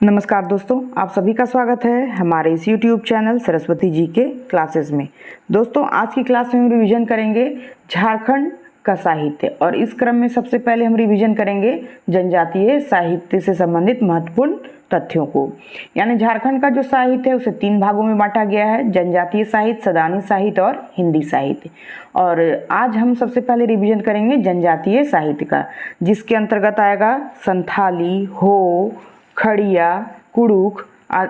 नमस्कार दोस्तों, आप सभी का स्वागत है हमारे इस YouTube चैनल सरस्वती जी के क्लासेस में। दोस्तों, आज की क्लास में हम रिवीजन करेंगे झारखंड का साहित्य और इस क्रम में सबसे पहले हम रिवीजन करेंगे जनजातीय साहित्य से संबंधित महत्वपूर्ण तथ्यों को। यानी झारखंड का जो साहित्य है उसे 3 भागों में बांटा गया है: जनजातीय साहित्य, सदानी साहित्य और हिंदी साहित्य। और आज हम सबसे पहले रिवीजन करेंगे जनजातीय साहित्य का, जिसके अंतर्गत आएगा संथाली, हो, खड़िया, कुड़ुख,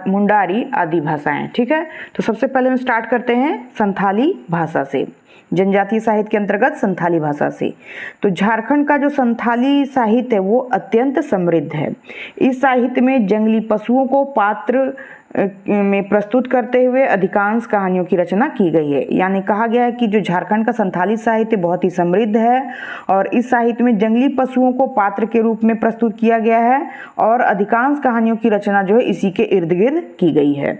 मुंडारी आदि भाषाएं। ठीक है, तो सबसे पहले हम स्टार्ट करते हैं संथाली भाषा से, जनजातीय साहित्य के अंतर्गत संथाली भाषा से। तो झारखंड का जो संथाली साहित्य है वो अत्यंत समृद्ध है। इस साहित्य में जंगली पशुओं को पात्र में प्रस्तुत करते हुए अधिकांश कहानियों की रचना की गई है। यानी कहा गया है कि जो झारखंड का संथाली साहित्य बहुत ही समृद्ध है और इस साहित्य में जंगली पशुओं को पात्र के रूप में प्रस्तुत किया गया है और अधिकांश कहानियों की रचना जो है इसी के इर्द गिर्द की गई है।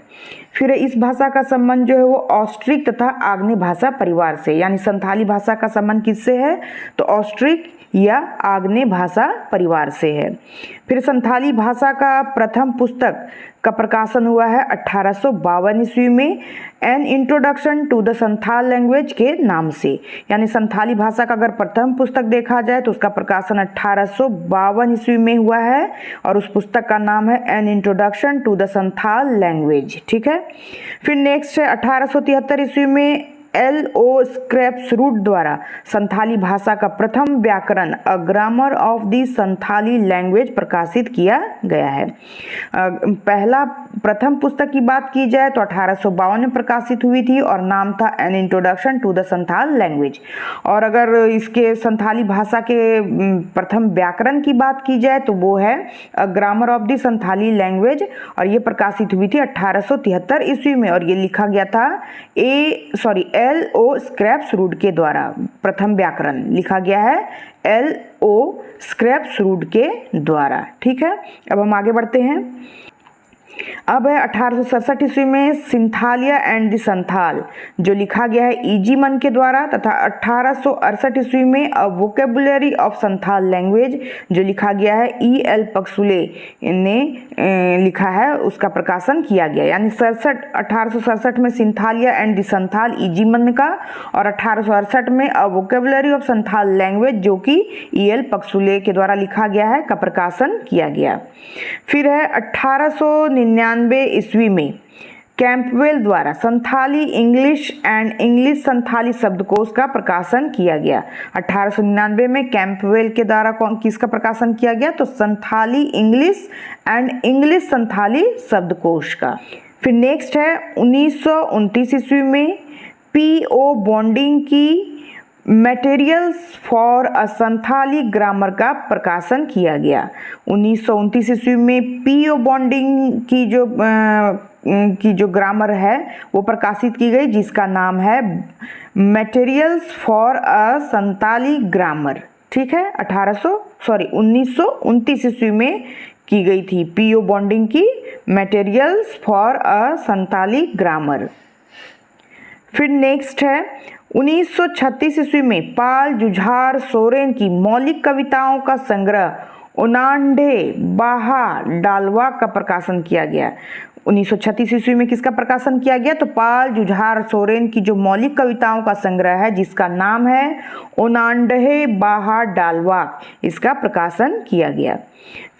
फिर इस भाषा का संबंध जो है वो ऑस्ट्रिक तथा आग्नेय भाषा परिवार से, यानी संथाली भाषा का संबंध किससे है तो ऑस्ट्रिक या आग्नेय भाषा परिवार से है। फिर संथाली भाषा का प्रथम पुस्तक का प्रकाशन हुआ है 1852 ईस्वी में an introduction to the Santhal language के नाम से। यानी संथाली भाषा का अगर प्रथम पुस्तक देखा जाए तो उसका प्रकाशन 1852 ईस्वी में हुआ है और उस पुस्तक का नाम है an introduction to the Santhal language. ठीक है, फिर नेक्स्ट है 1873 ईस्वी में L.O. स्क्रैप्सरूड द्वारा संथाली भाषा का प्रथम व्याकरण a grammar of the Santhali language प्रकाशित किया गया है। प्रथम पुस्तक की बात की जाए तो 1852 में प्रकाशित हुई थी और नाम था an introduction to the Santhal language. और अगर इसके संथाली भाषा के प्रथम व्याकरण की बात की जाए तो वो है a grammar of the Santhali language और ये प्रकाशित हुई थी 1873 ईस्वी में और ये लिखा गया था L.O. स्क्रैप्सरूड के द्वारा। प्रथम व्याकरण लिखा गया है L.O. स्क्रैप्सरूड के द्वारा। ठीक है, अब हम आगे बढ़ते हैं। अब है 1867 ईस्वी में सिंथालिया एंड द संथाल जो लिखा गया है E.G. मन के द्वारा, तथा 1868 ईस्वी में अ वोकेबुलरी ऑफ संथाल लैंग्वेज जो लिखा गया है E.L. पक्सुले ने लिखा है, उसका प्रकाशन किया गया। यानी 1867 में सिंथालिया एंड द संथाल E.G. मन का और 1868 में अ वोकेबुलरी ऑफ संथाल लैंग्वेज जो कि E.L. पक्सुले के द्वारा लिखा गया है का प्रकाशन किया गया। फिर है 1899 ईस्वी में कैंपवेल द्वारा Santhali English and English Santhali शब्दकोश का प्रकाशन किया गया। 1899 में कैंपवेल के द्वारा किसका प्रकाशन किया गया तो Santhali English and English Santhali शब्दकोश का। फिर नेक्स्ट है 1929 ईस्वी में P.O. बॉन्डिंग की materials for a Santhali grammar का प्रकाशन किया गया। 1929 ईस्वी में P.O. बॉन्डिंग की जो ग्रामर है वो प्रकाशित की गई, जिसका नाम है materials for a Santhali grammar. ठीक है, 1929 ईस्वी में की गई थी P.O. बॉन्डिंग की materials for a Santhali grammar. फिर नेक्स्ट है 1936 ईस्वी में पाल जुझार सोरेन की मौलिक कविताओं का संग्रह ओनांडे बाहा डालवा का प्रकाशन किया गया। 1936 ईस्वी में किसका प्रकाशन किया गया तो पाल जुझार सोरेन की जो मौलिक कविताओं का संग्रह है जिसका नाम है ओनांडे बाहा डालवा, इसका प्रकाशन किया गया।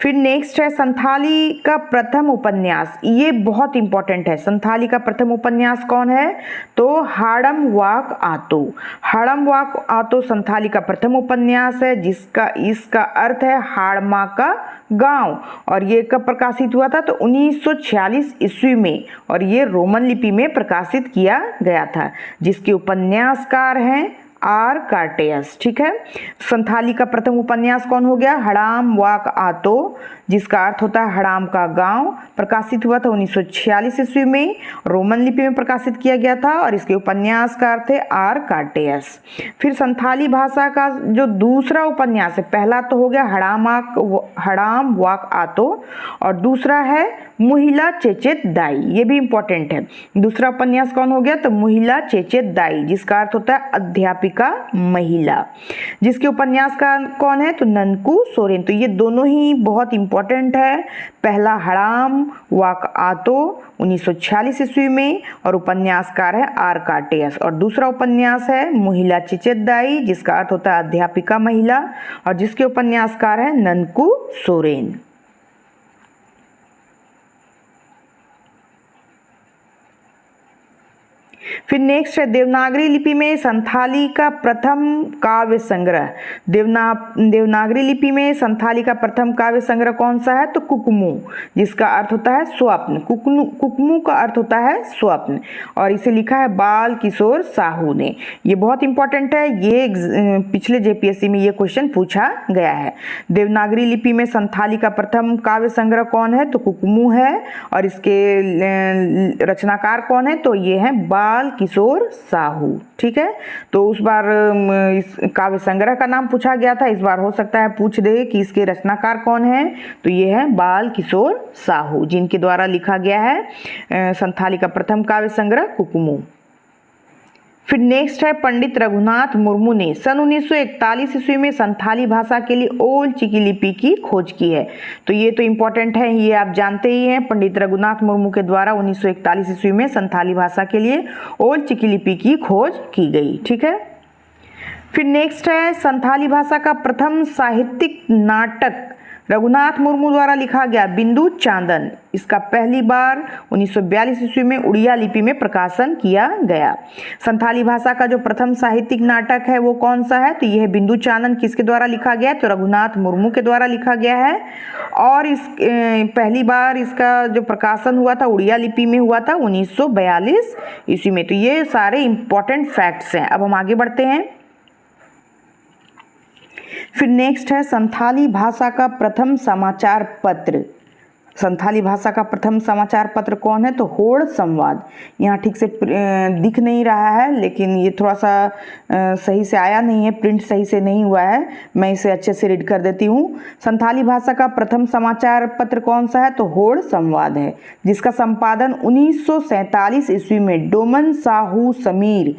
फिर नेक्स्ट है संथाली का प्रथम उपन्यास, ये बहुत इंपॉर्टेंट है। संथाली का प्रथम उपन्यास कौन है तो हाड़म वाक आतो। हाड़म वाक आतो संथाली का प्रथम उपन्यास है जिसका इसका अर्थ है हाड़मा का गांव और ये कब प्रकाशित हुआ था तो 1946 ईस्वी में और ये रोमन लिपि में प्रकाशित किया गया था, जिसके उपन्यासकार हैं आर कार्टेयस। ठीक है, संथाली का प्रथम उपन्यास कौन हो गया हड़ाम वाक आतो, जिसका अर्थ होता है हड़ाम का गांव, प्रकाशित हुआ था 1946 ईस्वी में, रोमन लिपि में प्रकाशित किया गया था और इसके उपन्यासकार थे आर कार्टेयस। फिर संथाली भाषा का जो दूसरा उपन्यास है, पहला तो हो गया हड़ाम वाक आतो और दूसरा है मुहिला चेचेत दाई, ये भी इंपॉर्टेंट है। दूसरा उपन्यास कौन हो गया तो मुहिला चेचेत दाई, जिसका अर्थ होता है अध्यापिका महिला, जिसके उपन्यास का कौन है तो ननकू सोरेन। तो ये दोनों ही बहुत इम्पोर्टेंट है। पहला हड़ाम वाक आतो 1946 ईस्वी में और उपन्यासकार है आर काटेयस। और दूसरा उपन्यास है महिला चिचेदाई जिसका अर्थ होता है अध्यापिका महिला और जिसके उपन्यासकार है ननकू सोरेन। फिर नेक्स्ट है देवनागरी लिपि में संथाली का प्रथम काव्य संग्रह। देवनागरी लिपि में संथाली का प्रथम काव्य संग्रह कौन सा है? तो कुकमू जिसका अर्थ होता है स्वप्न। कुकमू का अर्थ होता है स्वप्न और इसे लिखा है बाल किशोर साहू ने। ये बहुत इंपॉर्टेंट है, ये पिछले जेपीएससी में ये क्वेश्चन पूछा गया है। देवनागरी लिपि में संथाली का प्रथम काव्य संग्रह कौन है? तो कुकमू है और इसके रचनाकार कौन है? तो ये है बाल किशोर साहू। ठीक है, तो उस बार इस काव्य संग्रह का नाम पूछा गया था, इस बार हो सकता है पूछ दे कि इसके रचनाकार कौन है। तो ये है बाल किशोर साहू जिनके द्वारा लिखा गया है संथाली का प्रथम काव्य संग्रह कुकमू। फिर नेक्स्ट है पंडित रघुनाथ मुर्मू ने सन 1941 ईस्वी में संथाली भाषा के लिए ओल चिकी लिपि की खोज की है। तो ये तो इम्पोर्टेंट है, ये आप जानते ही हैं। पंडित रघुनाथ मुर्मू के द्वारा 1941 ईस्वी में संथाली भाषा के लिए ओल चिकी लिपि की खोज की गई। ठीक है, फिर नेक्स्ट है संथाली भाषा का प्रथम साहित्यिक नाटक रघुनाथ मुर्मू द्वारा लिखा गया बिंदु चांदन। इसका पहली बार 1942 ईस्वी में उड़िया लिपि में प्रकाशन किया गया। संथाली भाषा का जो प्रथम साहित्यिक नाटक है वो कौन सा है? तो यह है बिंदु चांदन। किसके द्वारा लिखा गया है? तो रघुनाथ मुर्मू के द्वारा लिखा गया है और इस पहली बार इसका जो प्रकाशन हुआ था उड़िया लिपि में हुआ था 1942 ईस्वी में। तो ये सारे इंपॉर्टेंट फैक्ट्स हैं। अब हम आगे बढ़ते हैं। फिर नेक्स्ट है संथाली भाषा का प्रथम समाचार पत्र। संथाली भाषा का प्रथम समाचार पत्र कौन है? तो होड़ संवाद। यहाँ ठीक से दिख नहीं रहा है लेकिन ये थोड़ा सा सही से आया नहीं है, प्रिंट सही से नहीं हुआ है, मैं इसे अच्छे से रीड कर देती हूँ। संथाली भाषा का प्रथम समाचार पत्र कौन सा है? तो होड़ संवाद है जिसका संपादन 1947 ईस्वी में डोमन साहू समीर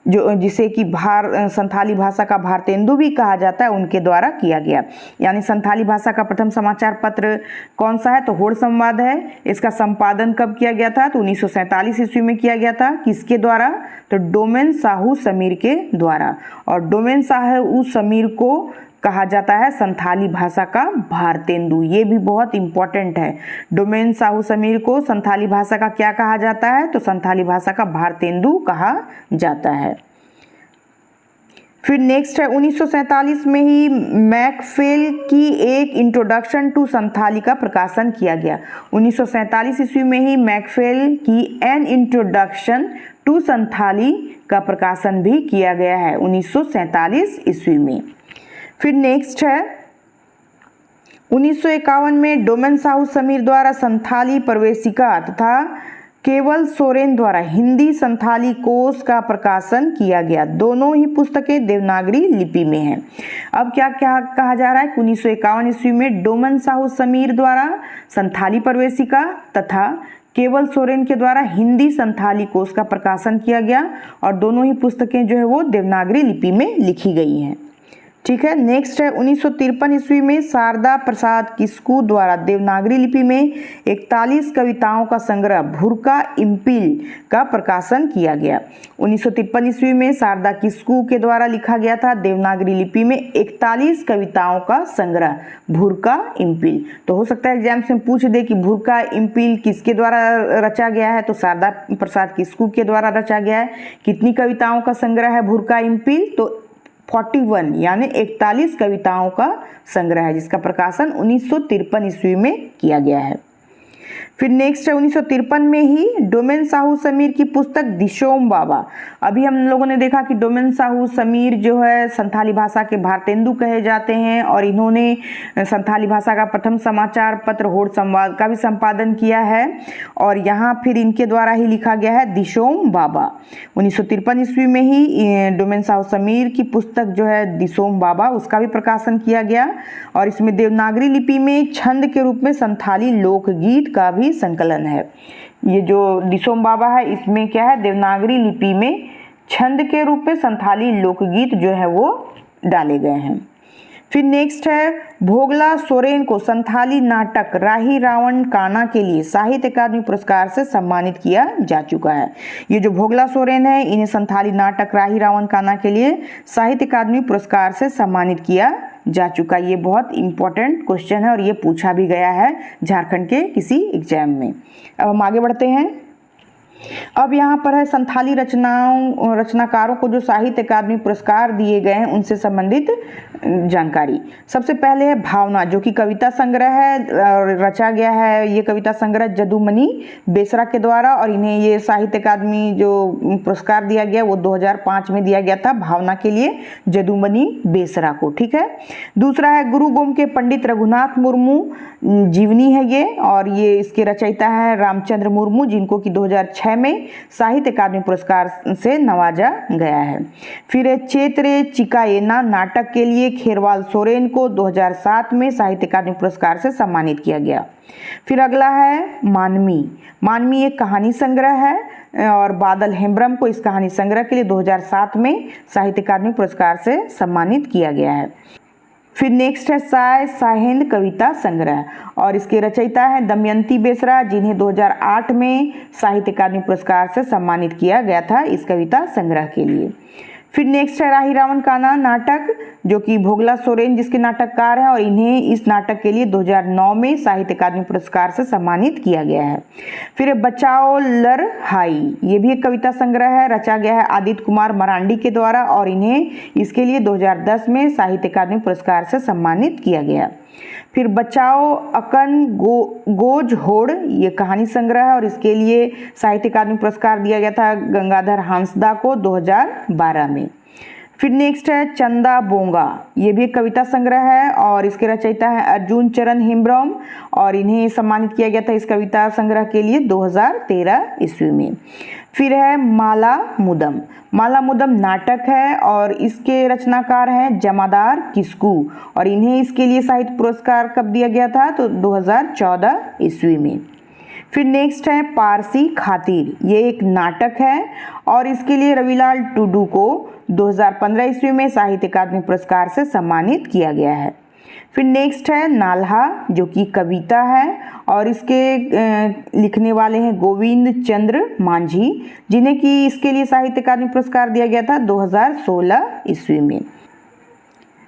जो जिसे कि संथाली भाषा का भारतेंदु भी कहा जाता है उनके द्वारा किया गया। यानी संथाली भाषा का प्रथम समाचार पत्र कौन सा है? तो होड़ संवाद है। इसका संपादन कब किया गया था? तो 1947 ईस्वी में किया गया था। किसके द्वारा? तो डोमेन साहू समीर के द्वारा। और डोमेन साहू समीर को कहा जाता है संथाली भाषा का भारतेंदु। ये भी बहुत इंपॉर्टेंट है। डोमेन साहू समीर को संथाली भाषा का क्या कहा जाता है? तो संथाली भाषा का भारतेंदु कहा जाता है। फिर नेक्स्ट है 1947 में ही मैकफेल की एक इंट्रोडक्शन टू संथाली का प्रकाशन किया गया। 1947 ईस्वी में ही मैकफेल की एन इंट्रोडक्शन टू संथाली का प्रकाशन भी किया गया है 1947 ईस्वी में। फिर नेक्स्ट है 1951 में डोमेन साहू समीर द्वारा संथाली प्रवेशिका तथा केवल सोरेन द्वारा हिंदी संथाली कोश का प्रकाशन किया गया। दोनों ही पुस्तकें देवनागरी लिपि में हैं। अब क्या क्या कहा जा रहा है कि 1951 ईस्वी में डोमन साहू समीर द्वारा संथाली प्रवेशिका तथा केवल सोरेन के द्वारा हिंदी संथाली कोश का प्रकाशन किया गया और दोनों ही पुस्तकें जो है वो देवनागरी लिपि में लिखी गई हैं। ठीक है, नेक्स्ट है 1953 ईस्वी में शारदा प्रसाद किस्कू द्वारा देवनागरी लिपि में 41 कविताओं का संग्रह भुरका इम्पिल का प्रकाशन किया गया। 1953 ईस्वी में शारदा किस्कू के द्वारा लिखा गया था देवनागरी लिपि में 41 कविताओं का संग्रह भुरका इम्पिल। तो हो सकता है एग्जाम्स में पूछ दे कि भुरका इम्पिल किसके द्वारा रचा गया है? तो शारदा प्रसाद किस्कू के द्वारा रचा गया है। कितनी कविताओं का संग्रह है भुरका इम्पिल? तो 41 यानी 41 कविताओं का संग्रह है जिसका प्रकाशन 1953 ईस्वी में किया गया है। फिर नेक्स्ट है 1953 में ही डोमेन साहू समीर की पुस्तक दिशोम बाबा। अभी हम लोगों ने देखा कि डोमेन साहू समीर जो है संथाली भाषा के भारतेंदु कहे जाते हैं और इन्होंने संथाली भाषा का प्रथम समाचार पत्र होड़ संवाद का भी संपादन किया है और यहाँ फिर इनके द्वारा ही लिखा गया है दिशोम बाबा। 1953 ईस्वी में ही डोमेन साहू समीर की पुस्तक जो है दिशोम बाबा उसका भी प्रकाशन किया गया और इसमें देवनागरी लिपि में छंद के रूप में संथाली लोकगीत का भी संकलन है। ये जो दिशोम बाबा है इसमें क्या है? देवनागरी लिपि में छंद के रूप में संथाली लोकगीत जो है वो डाले गए हैं। फिर नेक्स्ट है भोगला सोरेन को संथाली नाटक राही रावण काना के लिए साहित्य अकादमी पुरस्कार से सम्मानित किया जा चुका है। ये जो भोगला सोरेन है इन्हें संथाली नाटक राही रावण काना के लिए साहित्य अकादमी पुरस्कार से सम्मानित किया जा चुका है। ये बहुत इंपॉर्टेंट क्वेश्चन है और ये पूछा भी गया है झारखंड के किसी एग्जाम में। अब हम आगे बढ़ते हैं। अब यहाँ पर है संथाली रचनाकारों को जो साहित्य अकादमी पुरस्कार दिए गए हैं उनसे संबंधित जानकारी। सबसे पहले है भावना, जो कि कविता संग्रह है, रचा गया है ये कविता संग्रह जदुमणि बेसरा के द्वारा, और इन्हें ये साहित्य अकादमी जो पुरस्कार दिया गया वो 2005 में दिया गया था भावना के लिए जदुमणि बेसरा को। ठीक है। दूसरा है गुरु गोम के पंडित रघुनाथ मुर्मू जीवनी है ये, और ये इसके रचयिता हैं रामचंद्र मुर्मू, जिनको कि 2006 में साहित्य अकादमी पुरस्कार से नवाजा गया है। फिर चेत्रे चिकाएना नाटक के लिए खेरवाल सोरेन को 2007 में साहित्य अकादमी पुरस्कार से सम्मानित किया गया। फिर अगला है मानवी एक कहानी संग्रह है और बादल हेम्ब्रम को इस कहानी संग्रह के लिए 2007 में साहित्य अकादमी पुरस्कार से सम्मानित किया गया है। फिर नेक्स्ट है साहेंद कविता संग्रह, और इसके रचयिता हैं दमयंती बेसरा, जिन्हें 2008 में साहित्य अकादमी पुरस्कार से सम्मानित किया गया था इस कविता संग्रह के लिए। फिर नेक्स्ट है राही रावण काना नाटक, जो कि भोगला सोरेन जिसके नाटककार हैं, और इन्हें इस नाटक के लिए 2009 में साहित्य अकादमी पुरस्कार से सम्मानित किया गया है। फिर बचाओ लर हाई, ये भी एक कविता संग्रह है, रचा गया है आदित्य कुमार मरांडी के द्वारा, और इन्हें इसके लिए 2010 में साहित्य अकादमी पुरस्कार से सम्मानित किया गया। फिर बचाओ अकन गोज होड़, ये कहानी संग्रह है और इसके लिए साहित्य अकादमी पुरस्कार दिया गया था गंगाधर हांसदा को 2012 में। फिर नेक्स्ट है चंदा बोंगा, ये भी एक कविता संग्रह है और इसके रचयिता हैं अर्जुन चरण हेम्ब्रम, और इन्हें सम्मानित किया गया था इस कविता संग्रह के लिए 2013 ईस्वी में। फिर है माला मुदम नाटक है और इसके रचनाकार हैं जमादार किस्कू, और इन्हें इसके लिए साहित्य पुरस्कार कब दिया गया था तो 2014 ईस्वी में। फिर नेक्स्ट है पारसी खातिर, ये एक नाटक है और इसके लिए रविलाल टुडू को 2015 ईस्वी में साहित्य अकादमी पुरस्कार से सम्मानित किया गया है। फिर नेक्स्ट है नाल्हा, जो कि कविता है और इसके लिखने वाले हैं गोविंद चंद्र मांझी, जिन्हें कि इसके लिए साहित्य अकादमी पुरस्कार दिया गया था 2016 ईस्वी में।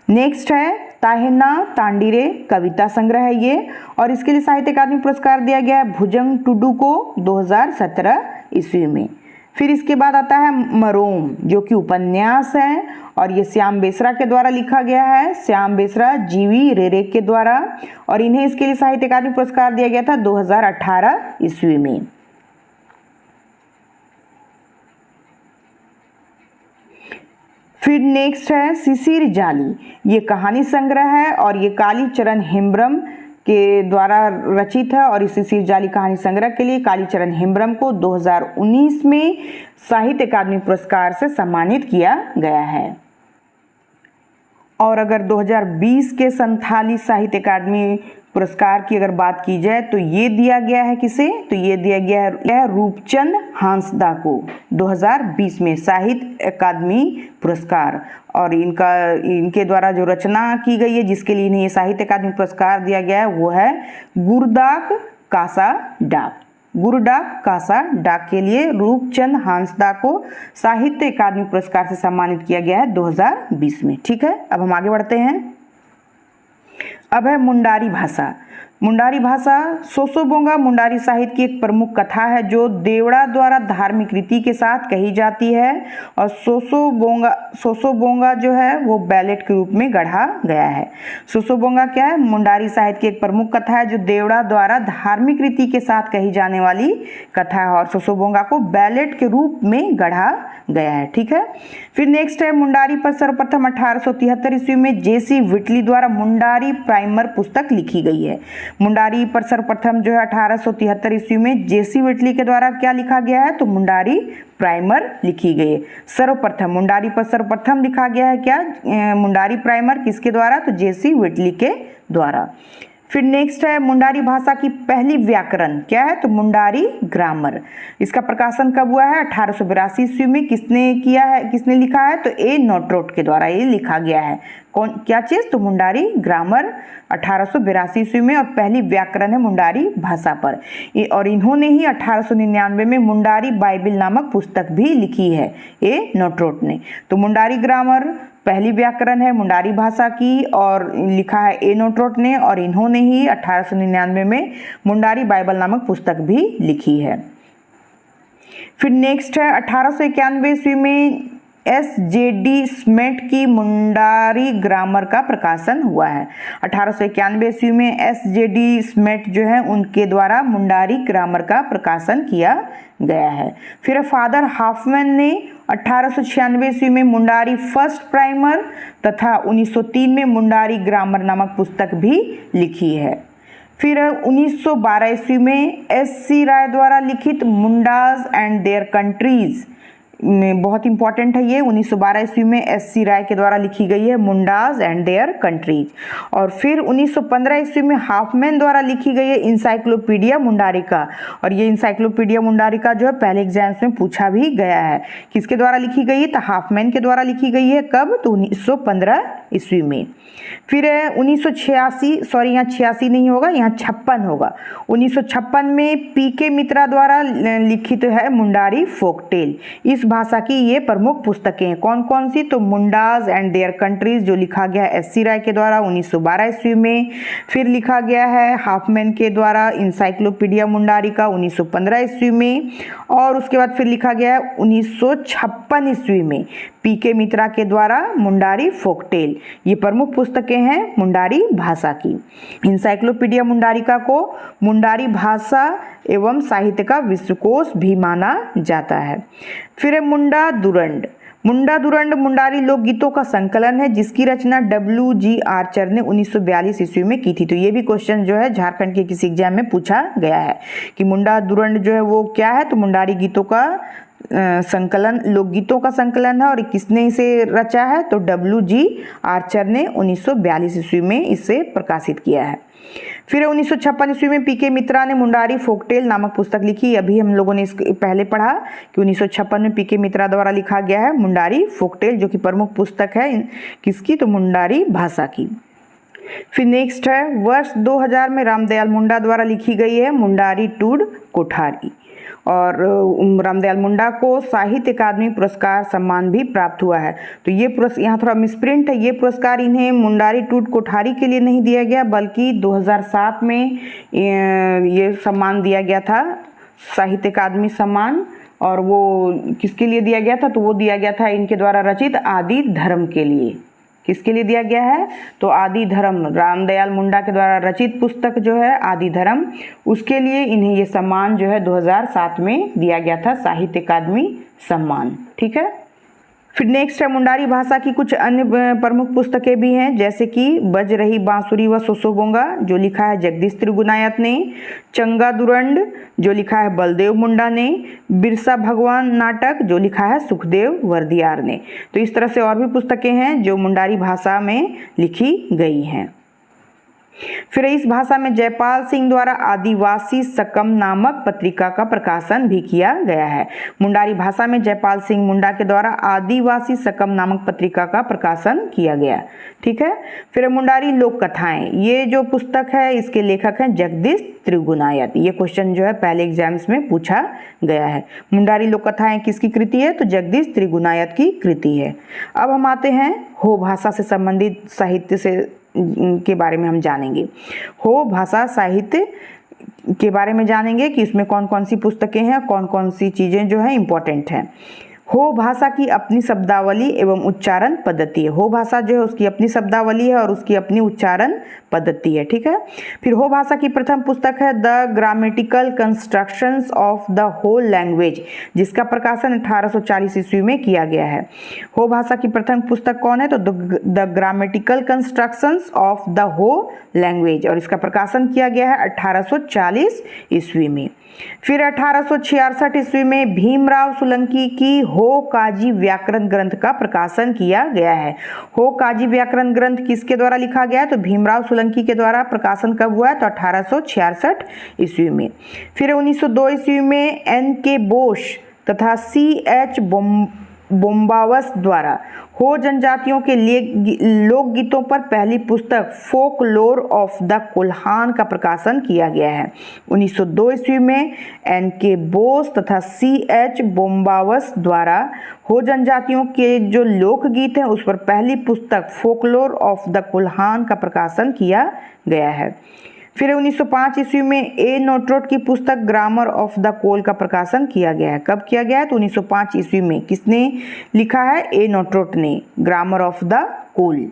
नेक्स्ट है ताहेना तांडीरे कविता संग्रह है ये, और इसके लिए साहित्य अकादमी पुरस्कार दिया गया है भुजंग टुडू को 2017 ईस्वी में। फिर इसके बाद आता है मरोम, जो कि उपन्यास है और ये श्याम बेसरा के द्वारा लिखा गया है, श्याम बेसरा जीवी रेरे के द्वारा, और इन्हें इसके लिए साहित्य अकादमी पुरस्कार दिया गया था 2018 ईस्वी में। फिर नेक्स्ट है शिशिर जाली, ये कहानी संग्रह है और ये कालीचरण हेम्ब्रम के द्वारा रचित है, और इस शिशिर जाली कहानी संग्रह के लिए कालीचरण हेम्ब्रम को 2019 में साहित्य अकादमी पुरस्कार से सम्मानित किया गया है। और अगर 2020 के संथाली साहित्य अकादमी पुरस्कार की अगर बात की जाए तो ये दिया गया है किसे, तो ये दिया गया है रूपचंद हांसदा को 2020 में साहित्य अकादमी पुरस्कार, और इनके द्वारा जो रचना की गई है जिसके लिए इन्हें साहित्य अकादमी पुरस्कार दिया गया है वो है गुरडाक कासा डाक के लिए रूपचंद हांसदा को साहित्य अकादमी पुरस्कार से सम्मानित किया गया है 2020 में। ठीक है, अब हम आगे बढ़ते हैं। अब है मुंडारी भाषा सोसोबोंगा मुंडारी साहित्य की एक प्रमुख कथा है जो देवड़ा द्वारा धार्मिक रीति के साथ कही जाती है, और सोसोबोंगा जो है वो बैलेट के रूप में गढ़ा गया है। सोसोबोंगा क्या है, मुंडारी साहित्य की एक प्रमुख कथा है जो देवड़ा द्वारा धार्मिक रीति के साथ कही जाने वाली कथा है, और सोसोबोंगा को बैलेट के रूप में गढ़ा गया है। ठीक है। फिर नेक्स्ट है मुंडारी पर सर्वप्रथम 1873 ईस्वी में जेसी विटली द्वारा मुंडारी प्राइमर पुस्तक लिखी गई है। मुंडारी पर सर्वप्रथम जो है 1873 ईस्वी में जेसी विटली के द्वारा क्या लिखा गया है, तो मुंडारी प्राइमर लिखी गई है। सर्वप्रथम मुंडारी पर सर्वप्रथम लिखा गया है क्या, मुंडारी प्राइमर किसके द्वारा, तो जेसी विटली के द्वारा। फिर नेक्स्ट है मुंडारी भाषा की पहली व्याकरण क्या है, तो मुंडारी ग्रामर। इसका प्रकाशन कब हुआ है, 1882 ईस्वी में। किसने किया है, किसने लिखा है, तो ए नोट्रोट के द्वारा ये लिखा गया है। कौन, क्या चीज, तो मुंडारी ग्रामर 1882 ईस्वी में, और पहली व्याकरण है मुंडारी भाषा पर। और इन्होंने ही 1899 में मुंडारी बाइबिल नामक पुस्तक भी लिखी है, ए नोट्रोट ने। तो मुंडारी ग्रामर पहली व्याकरण है मुंडारी भाषा की, और लिखा है ए नोट्रोट ने, और इन्होंने ही 1899 में मुंडारी बाइबल नामक पुस्तक भी लिखी है। फिर नेक्स्ट है 1891 ईस्वी में SJD स्मेट की मुंडारी ग्रामर का प्रकाशन हुआ है। 1891 ईस्वी में SJD स्मेट जो है उनके द्वारा मुंडारी ग्रामर का प्रकाशन किया गया है। फिर फादर हाफमैन ने 1896 ईस्वी में मुंडारी फर्स्ट प्राइमर तथा 1903 में मुंडारी ग्रामर नामक पुस्तक भी लिखी है। फिर 1912 ईस्वी में SC राय द्वारा लिखित मुंडाज एंड देयर कंट्रीज में, बहुत इंपॉर्टेंट है ये, 1912 ईस्वी में SC राय के द्वारा लिखी गई है मुंडाज एंड देयर कंट्रीज। और फिर 1915 ईस्वी में हाफमैन द्वारा लिखी गई है इंसाइक्लोपीडिया मुंडारिका, और ये इंसाइक्लोपीडिया मुंडारिका जो है पहले एग्जाम्स में पूछा भी गया है। किसके द्वारा लिखी गई है, तो हाफमैन के द्वारा लिखी गई है। कब, तो 1915 ईस्वी में। फिर 1986, सॉरी यहाँ 86 नहीं होगा, यहाँ 56 होगा। 1956 में PK मित्रा द्वारा लिखित है मुंडारी फोकटेल। इस भाषा की ये प्रमुख पुस्तकें हैं। कौन कौन सी, तो मुंडाज एंड देयर कंट्रीज जो लिखा गया है SC राय के द्वारा 1912 ईस्वी में। फिर लिखा गया है हाफमैन के द्वारा इंसाइक्लोपीडिया मुंडारिका 1915 ईस्वी में। और उसके बाद फिर लिखा गया है 1956 ईस्वी में PK मित्रा के द्वारा मुंडारी फोकटेल। ये प्रमुख पुस्तकें हैं मुंडारी भाषा की। इंसाइक्लोपीडिया मुंडारिका को मुंडारी भाषा एवं साहित्य का विश्वकोश भी माना जाता है। फिर है मुंडा दुरंड। मुंडा दुरंड मुंडारी लोकगीतों का संकलन है जिसकी रचना WG आर्चर ने 1942 ईस्वी में की थी। तो ये भी क्वेश्चन जो है झारखंड के किसी एग्जाम में पूछा गया है कि मुंडा दुरंड जो है वो क्या है, तो मुंडारी गीतों का संकलन, लोकगीतों का संकलन है। और किसने इसे रचा है, तो WG आर्चर ने 1942 ईस्वी में इसे प्रकाशित किया है। फिर 1956 ईस्वी में PK मित्रा ने मुंडारी फोकटेल नामक पुस्तक लिखी। अभी हम लोगों ने इसके पहले पढ़ा कि 1956 में PK मित्रा द्वारा लिखा गया है मुंडारी फोकटेल, जो कि प्रमुख पुस्तक है किसकी, तो मुंडारी भाषा की। फिर नेक्स्ट है वर्ष 2000 में रामदयाल मुंडा द्वारा लिखी गई है मुंडारी टूड कोठारी। और रामदयाल मुंडा को साहित्य अकादमी पुरस्कार सम्मान भी प्राप्त हुआ है। तो ये पुरस्कार, यहाँ थोड़ा मिसप्रिंट है, ये पुरस्कार इन्हें मुंडारी टूड कोठारी के लिए नहीं दिया गया बल्कि 2007 में ये सम्मान दिया गया था, साहित्य अकादमी सम्मान। और वो किसके लिए दिया गया था, तो वो दिया गया था इनके द्वारा रचित आदि धर्म के लिए। किसके लिए दिया गया है, तो आदि धर्म, रामदयाल मुंडा के द्वारा रचित पुस्तक जो है आदि धर्म, उसके लिए इन्हें ये सम्मान जो है 2007 में दिया गया था, साहित्य अकादमी सम्मान। ठीक है। फिर नेक्स्ट है मुंडारी भाषा की कुछ अन्य प्रमुख पुस्तकें भी हैं, जैसे कि बज रही बांसुरी व सोसोबोंगा जो लिखा है जगदीश त्रिगुनायत ने, चंगा दुरंड जो लिखा है बलदेव मुंडा ने, बिरसा भगवान नाटक जो लिखा है सुखदेव वर्दियार ने। तो इस तरह से और भी पुस्तकें हैं जो मुंडारी भाषा में लिखी गई हैं। फिर इस भाषा में जयपाल सिंह द्वारा आदिवासी सकम नामक पत्रिका का प्रकाशन भी किया गया है। मुंडारी भाषा में जयपाल सिंह मुंडा के द्वारा आदिवासी सकम नामक पत्रिका का प्रकाशन किया गया। ठीक है। फिर मुंडारी लोक कथाएं, ये जो पुस्तक है इसके लेखक हैं जगदीश त्रिगुनायत। ये क्वेश्चन जो है पहले एग्जाम्स में पूछा गया है। मुंडारी लोक कथाएं किसकी कृति है, तो जगदीश त्रिगुनायत की कृति है। अब हम आते हैं हो भाषा से संबंधित साहित्य से के बारे में हम जानेंगे। हो भाषा साहित्य के बारे में जानेंगे कि इसमें कौन कौन सी पुस्तकें हैं, कौन कौन सी चीज़ें जो है इम्पोर्टेंट हैं। हो भाषा की अपनी शब्दावली एवं उच्चारण पद्धति है। हो भाषा जो है उसकी अपनी शब्दावली है और उसकी अपनी उच्चारण पद्धति है। ठीक है। फिर हो भाषा की प्रथम पुस्तक है the grammatical constructions of the whole language, जिसका प्रकाशन 1840 ईस्वी में किया गया है। हो भाषा की प्रथम पुस्तक कौन है, तो the grammatical constructions of the whole language, और इसका प्रकाशन किया गया है 1840 ईस्वी में। फिर 1866 ईस्वी में भीमराव सोलंकी की हो काजी व्याकरण ग्रंथ का प्रकाशन किया गया है। हो काजी व्याकरण ग्रंथ किसके द्वारा लिखा गया है, तो भीमराव सोलंकी के द्वारा प्रकाशन कब हुआ है? तो 1866 ईस्वी में। फिर 1902 ईस्वी में N.K. बोस तथा C.H. बोम्बावस द्वारा हो जनजातियों के लिए लोकगीतों पर पहली पुस्तक फोकलोर ऑफ द कोल्हान का प्रकाशन किया गया है। 1902 ईस्वी में N.K. बोस तथा C.H. बोम्बावस द्वारा हो जनजातियों के जो लोकगीत हैं उस पर पहली पुस्तक फोकलोर ऑफ द कोल्हान का प्रकाशन किया गया है। फिर 1905 ईस्वी में ए नोट्रोट की पुस्तक ग्रामर ऑफ द कोल का प्रकाशन किया गया है। कब किया गया है? तो 1905 ईस्वी में। किसने लिखा है? ए नोट्रोट ने ग्रामर ऑफ द कोल।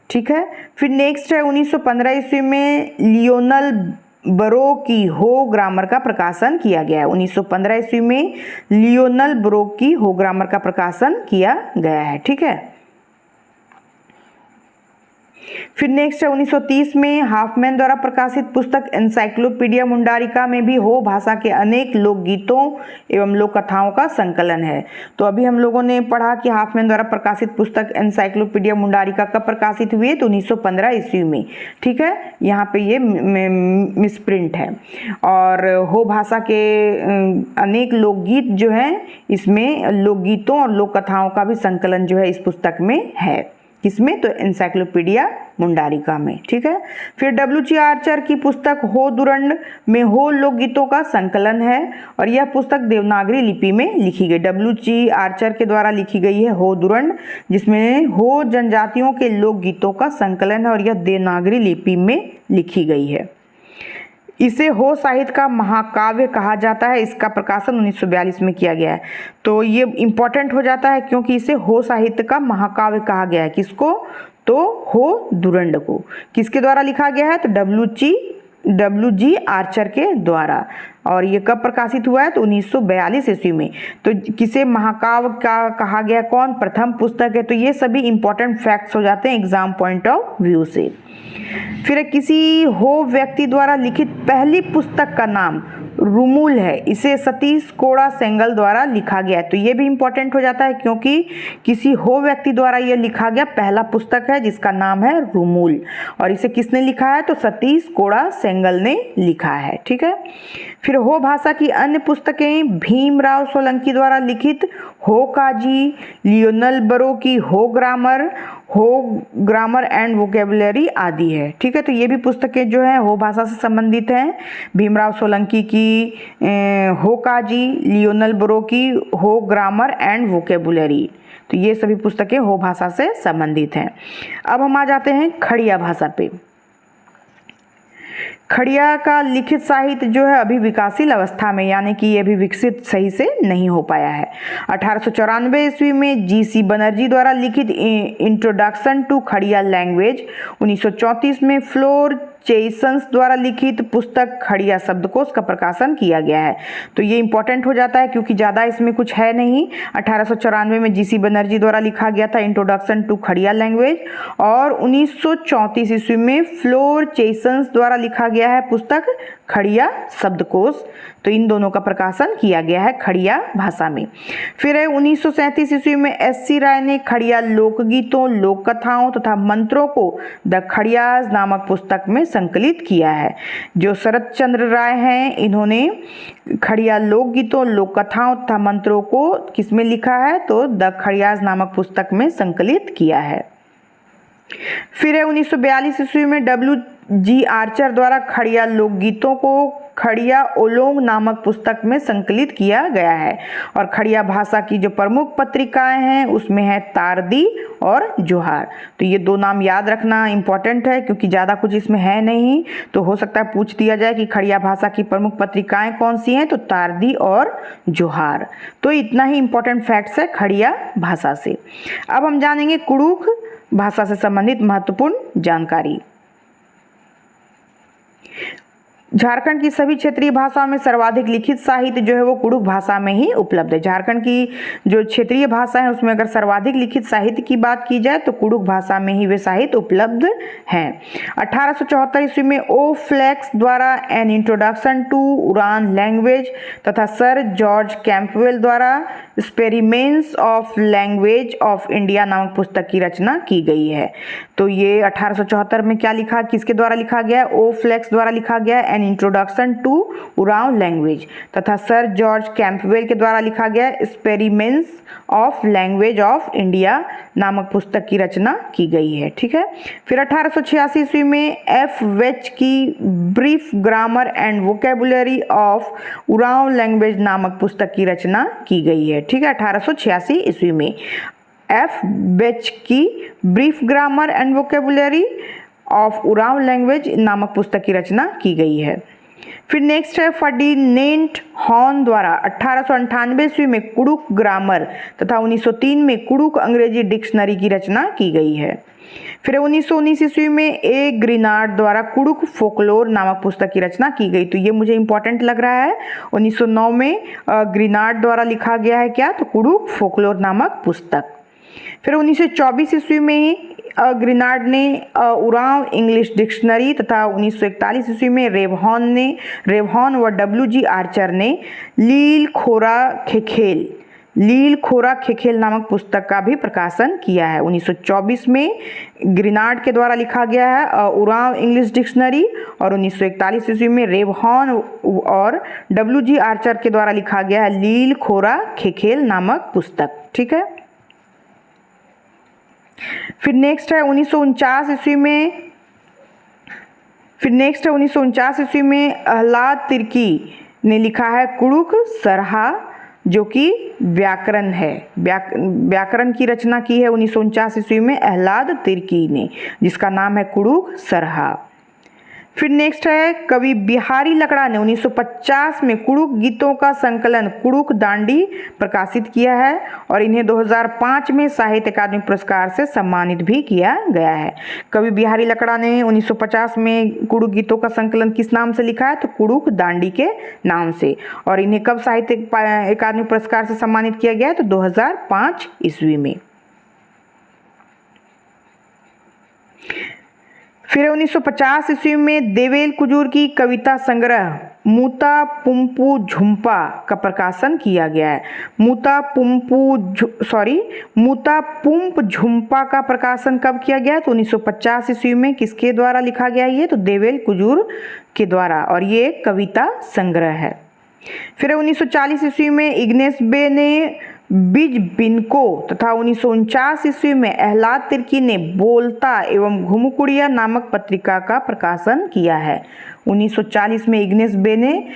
ठीक है। फिर नेक्स्ट है 1915 ईस्वी में लियोनल बरो की हो ग्रामर का प्रकाशन किया गया है। 1915 ईस्वी में लियोनल बरो की हो ग्रामर का प्रकाशन किया गया है। ठीक है। फिर नेक्स्ट है 1930 में हाफमैन द्वारा प्रकाशित पुस्तक एनसाइक्लोपीडिया मुंडारिका में भी हो भाषा के अनेक लोकगीतों एवं लोक कथाओं का संकलन है। तो अभी हम लोगों ने पढ़ा कि हाफमैन द्वारा प्रकाशित पुस्तक एनसाइक्लोपीडिया मुंडारिका कब प्रकाशित हुई है? तो 1915 ईस्वी में। ठीक है, यहाँ पे ये मिसप्रिंट है। और हो भाषा के अनेक लोकगीत जो हैं इसमें लोकगीतों और लोक कथाओं का भी संकलन जो है इस पुस्तक में है। किसमें? तो एनसाइक्लोपीडिया मुंडारिका में। ठीक है। फिर W.G. आर्चर की पुस्तक हो दुरंड में हो लोकगीतों का संकलन है और यह पुस्तक देवनागरी लिपि में लिखी गई। W.G. आर्चर के द्वारा लिखी गई है हो दुरंड, जिसमें हो जनजातियों के लोकगीतों का संकलन है और यह देवनागरी लिपि में लिखी गई है। इसे हो साहित्य का महाकाव्य कहा जाता है। इसका प्रकाशन 1942 में किया गया है। तो ये इम्पोर्टेंट हो जाता है क्योंकि इसे हो साहित्य का महाकाव्य कहा गया है। किसको? तो हो दुरंड को। किसके द्वारा लिखा गया है? तो W.G. आर्चर के द्वारा। और ये कब प्रकाशित हुआ है? तो 1942 ईस्वी में। तो किसे महाकाव्य का कहा गया? कौन प्रथम पुस्तक है? तो ये सभी इंपॉर्टेंट फैक्ट्स हो जाते हैं एग्जाम पॉइंट ऑफ व्यू से। फिर किसी हो व्यक्ति द्वारा लिखित पहली पुस्तक का नाम रुमुल है। इसे सतीश कोड़ा सेंगल द्वारा लिखा गया है। तो ये भी इंपॉर्टेंट हो जाता है क्योंकि किसी हो व्यक्ति द्वारा यह लिखा गया पहला पुस्तक है जिसका नाम है रुमुल। और इसे किसने लिखा है? तो सतीश कोड़ा सेंगल ने लिखा है। ठीक है। फिर हो भाषा की अन्य पुस्तकें भीमराव सोलंकी द्वारा लिखित हो काजी, लियोनल बरो की हो ग्रामर एंड वोकेबुलरी आदि है। ठीक है। तो ये भी पुस्तकें जो हैं हो भाषा से संबंधित हैं। भीमराव सोलंकी की हो काजी, लियोनल बरो की हो ग्रामर एंड वोकेबुलरी। तो ये सभी पुस्तकें हो भाषा से संबंधित हैं। अब हम आ जाते हैं खड़िया भाषा पे। खड़िया का लिखित साहित्य जो है अभी विकासशील अवस्था में, यानी कि ये अभी विकसित सही से नहीं हो पाया है। 1894 ईस्वी में G.C. बनर्जी द्वारा लिखित इंट्रोडक्शन टू खड़िया लैंग्वेज, 1934 में फ्लोर चेसन्स द्वारा लिखित पुस्तक खड़िया शब्दकोश का प्रकाशन किया गया है। तो ये इंपॉर्टेंट हो जाता है क्योंकि ज़्यादा इसमें कुछ है नहीं। 1894 में G.C. बनर्जी द्वारा लिखा गया था इंट्रोडक्शन टू खड़िया लैंग्वेज और 1934 ईस्वी में फ्लोर चेसन्स द्वारा लिखा गया है पुस्तक खड़िया शब्दकोश। तो इन दोनों का प्रकाशन किया गया है खड़िया भाषा में। फिर 1937 ईस्वी में S.C. राय ने खड़िया लोकगीतों, लोक कथाओं तथा मंत्रों को द खड़ियाज नामक पुस्तक में संकलित किया है। जो शरद चंद्र राय हैं इन्होंने खड़िया लोकगीतों, लोक कथाओं तथा मंत्रों को किसमें लिखा है? तो द खड़ियाज नामक पुस्तक में संकलित किया है। फिर 1942 ईस्वी में W.G. आर्चर द्वारा खड़िया लोकगीतों को खड़िया ओलोंग नामक पुस्तक में संकलित किया गया है। और खड़िया भाषा की जो प्रमुख पत्रिकाएं हैं उसमें है तारदी और जोहार। तो ये दो नाम याद रखना इंपॉर्टेंट है क्योंकि ज़्यादा कुछ इसमें है नहीं। तो हो सकता है पूछ दिया जाए कि खड़िया भाषा की प्रमुख पत्रिकाएं कौन सी हैं? तो तारदी और जोहार। तो इतना ही इंपॉर्टेंट फैक्ट्स है खड़िया भाषा से। अब हम जानेंगे कुड़ुख भाषा से संबंधित महत्वपूर्ण जानकारी। झारखंड की सभी क्षेत्रीय भाषाओं में सर्वाधिक लिखित साहित्य जो है वो कुडुख भाषा में ही उपलब्ध है। झारखंड की जो क्षेत्रीय भाषा है उसमें अगर सर्वाधिक लिखित साहित्य की बात की जाए तो कुडुख भाषा में ही वे साहित्य उपलब्ध हैं। 1874 ईस्वी में ओ फ्लेक्स द्वारा एन इंट्रोडक्शन टू उरान लैंग्वेज तथा सर जॉर्ज कैंपवेल द्वारा experiments of language of India नामक पुस्तक की रचना की गई है। तो ये 1874 में क्या लिखा, किसके द्वारा लिखा गया है? ओ फ्लेक्स द्वारा लिखा गया है, an introduction to Oraon language, तथा सर जॉर्ज कैंपवेल के द्वारा लिखा गया है experiments of language of India नामक पुस्तक की रचना की गई है। ठीक है। फिर 1886 ईस्वी में एफ वेच की brief grammar and vocabulary of Oraon language नामक पुस्तक की रचना की गई है। ठीक है। 1886 ईस्वी में एफ वेच की brief grammar and vocabulary of Oraon language नामक पुस्तक की रचना की गई है। फिर नेक्स्ट है फर्डिनेंट हॉर्न द्वारा 1898 ईस्वी में कुडुख ग्रामर तथा 1903 में कुडुख अंग्रेजी डिक्शनरी की रचना की गई है। फिर 1919 ईस्वी में ए ग्रीनार्ड द्वारा कुडुख फोकलोर नामक पुस्तक की रचना की गई। तो ये मुझे इंपॉर्टेंट लग रहा है। 1909 में ग्रीनार्ड द्वारा लिखा गया है क्या? तो कुडुख फोकलोर नामक पुस्तक। फिर 1924 ईस्वी में ही ग्रीनार्ड ने उराव इंग्लिश डिक्शनरी तथा 1941 ईस्वी में रेवहॉर्न व डब्ल्यू.जी. आर्चर ने लील खोरा खेखेल नामक पुस्तक का भी प्रकाशन किया है। 1924 में ग्रीनार्ड के द्वारा लिखा गया है उराव इंग्लिश डिक्शनरी और 1941 ईस्वी में रेवहॉर्न और डब्ल्यू.जी. आर्चर के द्वारा लिखा गया है लील खोरा खेखेल नामक पुस्तक। ठीक है। फिर नेक्स्ट है 1949 ईस्वी में अहलाद तिर्की ने लिखा है कुडुख सरहा, जो कि व्याकरण है। व्याकरण की रचना की है 1949 ईस्वी में अहलाद तिर्की ने, जिसका नाम है कुडुख सरहा। फिर नेक्स्ट है कवि बिहारी लकड़ा ने 1950 में कुडुख गीतों का संकलन कुडुख दांडी प्रकाशित किया है और इन्हें 2005 में साहित्य अकादमी पुरस्कार से सम्मानित भी किया गया है। कवि बिहारी लकड़ा ने 1950 में कुडुख गीतों का संकलन किस नाम से लिखा है? तो कुडुख दांडी के नाम से। और इन्हें कब साहित्य अकादमी पुरस्कार से सम्मानित किया गया है? तो 2005 ईस्वी में। फिर 1950 ईस्वी में देवेल कुजूर की कविता संग्रह मूता पुम्पू झुम्पा का प्रकाशन किया गया है। मूता पुम्प झुम्पा का प्रकाशन कब किया गया? तो 1950 ईस्वी में। किसके द्वारा लिखा गया ये? तो देवेल कुजूर के द्वारा, और ये एक कविता संग्रह है। फिर 1940 ईस्वी में इग्नेस बे ने बिज बिनको तथा 1949 ईस्वी में अहलाद तिर्की ने बोलता एवं घुमकुड़िया नामक पत्रिका का प्रकाशन किया है। 1940 में इग्नेस बे ने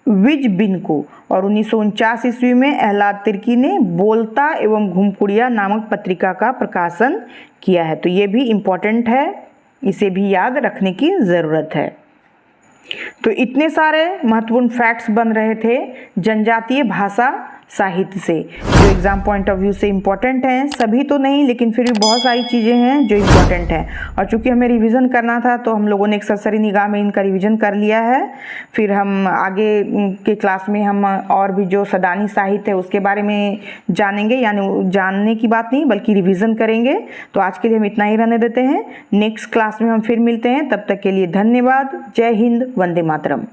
विज बिनको और 1949 ईस्वी में अहलाद तिर्की ने बोलता एवं घुमकुड़िया नामक पत्रिका का प्रकाशन किया है। तो ये भी इम्पोर्टेंट है, इसे भी याद रखने की ज़रूरत है। तो इतने सारे महत्वपूर्ण फैक्ट्स बन रहे थे जनजातीय भाषा साहित्य से, जो एग्जाम पॉइंट ऑफ व्यू से इम्पोर्टेंट हैं। सभी तो नहीं, लेकिन फिर भी बहुत सारी चीज़ें हैं जो इम्पोर्टेंट हैं। और चूंकि हमें रिवीजन करना था तो हम लोगों ने एक सरसरी निगाह में इनका रिवीजन कर लिया है। फिर हम आगे के क्लास में हम और भी जो सदानी साहित्य है उसके बारे में जानेंगे, यानी जानने की बात नहीं बल्कि रिविज़न करेंगे। तो आज के लिए हम इतना ही रहने देते हैं। नेक्स्ट क्लास में हम फिर मिलते हैं, तब तक के लिए धन्यवाद। जय हिंद, वंदे मातरम।